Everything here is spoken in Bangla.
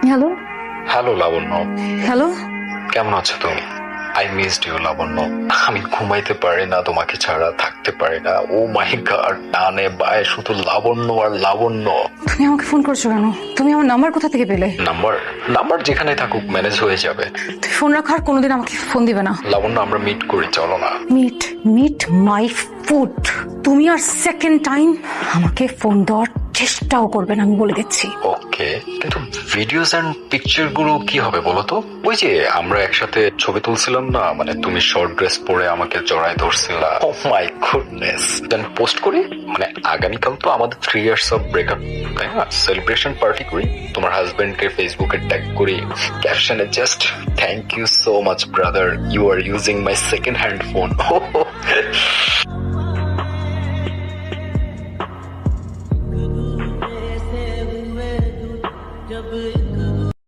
হ্যালো হ্যালো লাবণ্য, হ্যালো। কেমন আছো তুমি? আই মিসড ইউ লাবণ্য। আমি ঘুমাইতে পারি না, তোমাকে ছাড়া থাকতে পারি না। ও মাই গড, ডানে বায়ে শুধু লাবণ্য আর লাবণ্য। তুমি আমাকে ফোন করছো কেন? তুমি আমার নাম্বার কোথা থেকে পেলে? নাম্বার নাম্বার যেখানে থাকুক ম্যানেজ হয়ে যাবে। তুই ফোন রাখার কোনোদিন আমাকে ফোন দিবে না। লাবণ্য, আমরা মিট করি, চলো না। Meet meet my food. তুমি আর সেকেন্ড টাইম আমাকে ফোন দেওয়ার চেষ্টাও করবে না, আমি বলে দিচ্ছি। ওকে, কিন্তু ভিডিওস এন্ড পিকচার গুলো কি হবে বলো তো? ওই যে আমরা একসাথে ছবি তুলছিলাম না, মানে তুমি শর্ট ড্রেস পরে আমাকে জড়ায় ধরছিলা। ও মাই গুডনেস। দেন পোস্ট করি, মানে আগামীকাল তো আমাদের 3 ইয়ার্স অফ ব্রেকআপ, তাই না? সেলিব্রেশন পার্টি করি, তোমার হাজবেন্ডকে ফেসবুকে ট্যাগ করি, ক্যাপশনে just thank you so much brother, you are using my second hand phone. जब